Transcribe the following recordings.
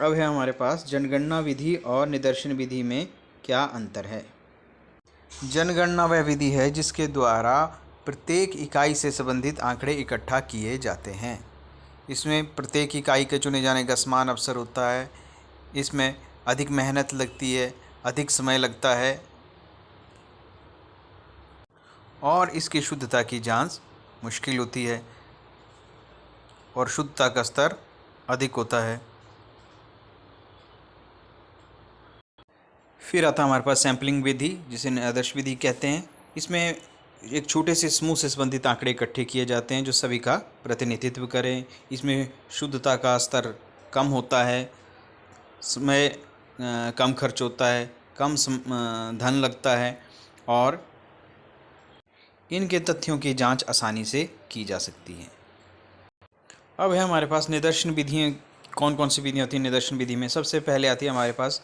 अब है हमारे पास जनगणना विधि और निदर्शन विधि में क्या अंतर है। जनगणना वह विधि है जिसके द्वारा प्रत्येक इकाई से संबंधित आंकड़े इकट्ठा किए जाते हैं। इसमें प्रत्येक इकाई के चुने जाने का समान अवसर होता है। इसमें अधिक मेहनत लगती है, अधिक समय लगता है और इसकी शुद्धता की जांच मुश्किल होती है और शुद्धता का स्तर अधिक होता है। फिर आता है हमारे पास सैम्पलिंग विधि, जिसे आदर्श विधि कहते हैं। इसमें एक छोटे से समूह से संबंधित आंकड़े इकट्ठे किए जाते हैं जो सभी का प्रतिनिधित्व करें। इसमें शुद्धता का स्तर कम होता है, समय कम खर्च होता है, कम धन लगता है और इनके तथ्यों की जांच आसानी से की जा सकती है। अब है हमारे पास निदर्शन विधियाँ। कौन कौन सी विधियाँ होती हैं निदर्शन विधि में? सबसे पहले आती है हमारे पास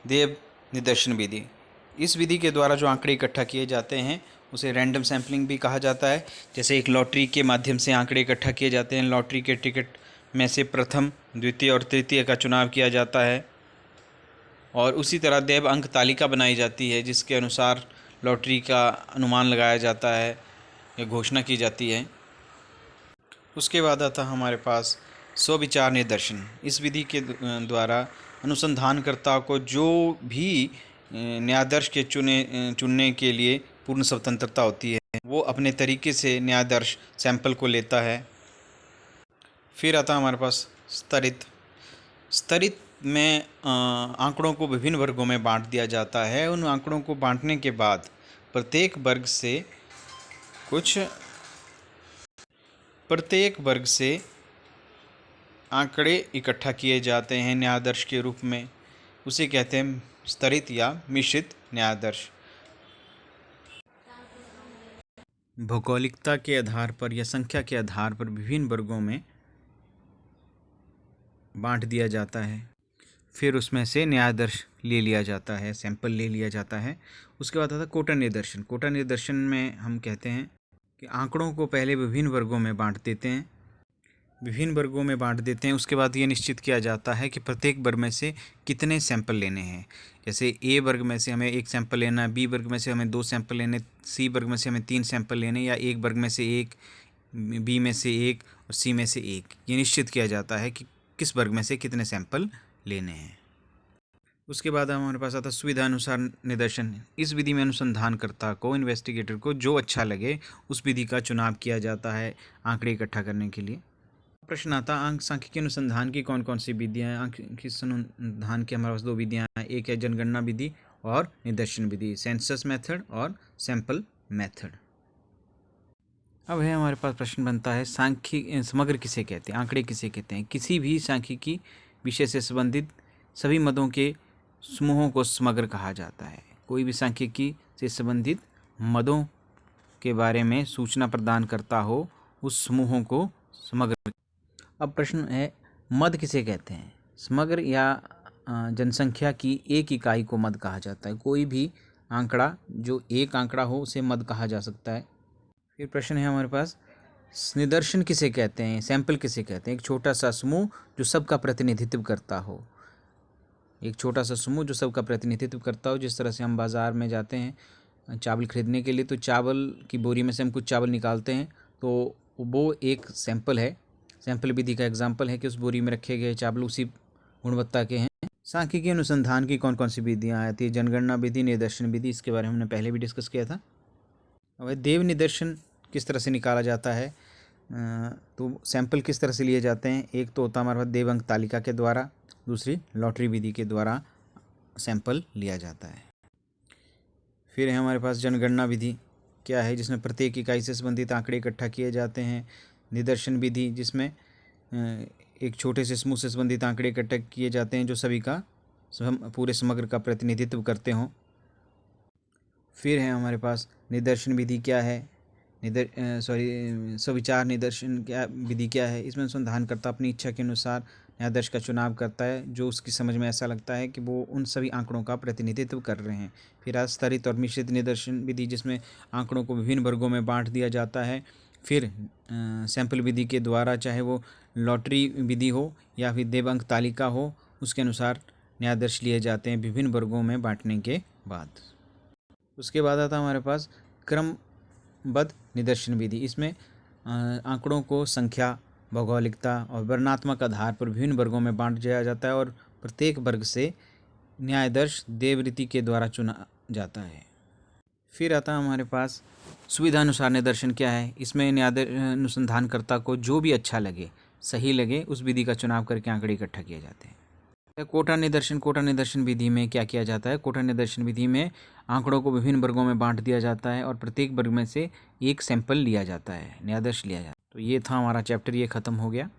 देव निदर्शन विधि। इस विधि के द्वारा जो आंकड़े इकट्ठा किए जाते हैं उसे रैंडम सैम्पलिंग भी कहा जाता है। जैसे एक लॉटरी के माध्यम से आंकड़े इकट्ठा किए जाते हैं। लॉटरी के टिकट में से प्रथम, द्वितीय और तृतीय का चुनाव किया जाता है और उसी तरह देव अंक तालिका बनाई जाती है जिसके अनुसार लॉटरी का अनुमान लगाया जाता है या घोषणा की जाती है। उसके बाद आता हमारे पास स्वविचार निदर्शन। इस विधि के द्वारा अनुसंधानकर्ता को जो भी न्यायादर्श के चुनने के लिए पूर्ण स्वतंत्रता होती है, वो अपने तरीके से न्यायादर्श सैंपल को लेता है। फिर आता हमारे पास स्तरित। स्तरित में आंकड़ों को विभिन्न वर्गों में बांट दिया जाता है। उन आंकड़ों को बांटने के बाद प्रत्येक वर्ग से आंकड़े इकट्ठा किए जाते हैं न्यायादर्श के रूप में। उसे कहते हैं स्तरित या मिश्रित न्यायादर्श। भौगोलिकता के आधार पर या संख्या के आधार पर विभिन्न वर्गों में बांट दिया जाता है। फिर उसमें से न्यायादर्श ले लिया जाता है, सैंपल ले लिया जाता है। उसके बाद आता है कोटा निदर्शन। कोटा निदर्शन में हम कहते हैं कि आंकड़ों को पहले विभिन्न वर्गों में बांट देते हैं। उसके बाद ये निश्चित किया जाता है कि प्रत्येक वर्ग में से कितने सैंपल लेने हैं। जैसे ए वर्ग में से हमें 1 सैंपल लेना है, बी वर्ग में से हमें 2 सैंपल लेने, सी वर्ग में से हमें 3 सैंपल लेने, या एक वर्ग में से 1, बी में से 1 और सी में से 1। ये निश्चित किया जाता है कि किस वर्ग में से कितने सैंपल लेने हैं। उसके बाद हमारे पास आता है सुविधा अनुसार निदर्शन। इस विधि में अनुसंधानकर्ता को, इन्वेस्टिगेटर को जो अच्छा लगे उस विधि का चुनाव किया जाता है आंकड़े इकट्ठा करने के लिए। प्रश्न आता है अंक सांख्यिकी अनुसंधान की कौन कौन सी विधियाँ हैं। सांख्यिकी अनुसंधान की हमारे पास 2 विधियाँ हैं। एक है जनगणना विधि और निदर्शन विधि, सेंसस मेथड और सैंपल मेथड। अब है हमारे पास प्रश्न बनता है सांख्यिकी समग्र किसे कहते हैं, आंकड़े किसे कहते हैं। किसी भी सांख्यिकी विषय से संबंधित सभी मदों के समूहों को समग्र कहा जाता है। कोई भी सांख्यिकी से संबंधित मदों के बारे में सूचना प्रदान करता हो उस समूहों को समग्र। अब प्रश्न है मद किसे कहते हैं। समग्र या जनसंख्या की एक इकाई को मद कहा जाता है। कोई भी आंकड़ा जो एक आंकड़ा हो उसे मद कहा जा सकता है। फिर प्रश्न है हमारे पास निदर्शन किसे कहते हैं, सैंपल किसे कहते हैं। एक छोटा सा समूह जो सबका प्रतिनिधित्व करता हो। एक छोटा सा समूह जो सबका प्रतिनिधित्व करता हो। जिस तरह से हम बाज़ार में जाते हैं चावल खरीदने के लिए, तो चावल की बोरी में से हम कुछ चावल निकालते हैं, तो वो एक सैंपल है। सैंपल विधि का एग्जाम्पल है कि उस बोरी में रखे गए चावल उसी गुणवत्ता के हैं। सांख्यिकी अनुसंधान की कौन कौन सी विधियाँ आती है। जनगणना विधि, निदर्शन विधि, इसके बारे में हमने पहले भी डिस्कस किया था। अब देव निदर्शन किस तरह से निकाला जाता है, तो सैंपल किस तरह से लिए जाते हैं। एक तो होता है हमारे पास देव अंक तालिका के द्वारा, दूसरी लॉटरी विधि के द्वारा सैंपल लिया जाता है। फिर है हमारे पास जनगणना विधि क्या है, जिसमें प्रत्येक इकाई से संबंधित आंकड़े इकट्ठा किए जाते हैं। निदर्शन विधि जिसमें एक छोटे से समूह से संबंधित आंकड़े इकट्ठा किए जाते हैं जो सभी का पूरे समग्र का प्रतिनिधित्व करते हों। फिर है हमारे पास निदर्शन विधि क्या है, स्वविचार निदर्शन क्या विधि क्या है। इसमें अनुसंधानकर्ता अपनी इच्छा के अनुसार न्यायाधीश का चुनाव करता है जो उसकी समझ में ऐसा लगता है कि वो उन सभी आंकड़ों का प्रतिनिधित्व कर रहे हैं। फिर स्तरित और मिश्रित निदर्शन विधि जिसमें आंकड़ों को विभिन्न वर्गों में बांट दिया जाता है। फिर सैंपल विधि के द्वारा, चाहे वो लॉटरी विधि हो या फिर देव अंक तालिका हो, उसके अनुसार न्यायादर्श लिए जाते हैं विभिन्न वर्गों में बांटने के बाद। उसके बाद आता है हमारे पास क्रमबद्ध निदर्शन विधि। इसमें आंकड़ों को संख्या, भौगोलिकता और वर्णनात्मक आधार पर विभिन्न वर्गों में बांट दिया जाता है और प्रत्येक वर्ग से न्यायाधीश देवरीति के द्वारा चुना जाता है। फिर आता है हमारे पास सुविधा अनुसार निदर्शन क्या है। इसमें अनुसंधानकर्ता को जो भी अच्छा लगे, सही लगे, उस विधि का चुनाव करके आंकड़े इकट्ठा किए जाते हैं। कोटा निदर्शन विधि में क्या किया जाता है? कोटा निदर्शन विधि में आंकड़ों को विभिन्न वर्गों में बांट दिया जाता है और प्रत्येक वर्ग में से एक सैंपल लिया जाता है, न्यायाधीश लिया जाता है। तो ये था हमारा चैप्टर, ये ख़त्म हो गया।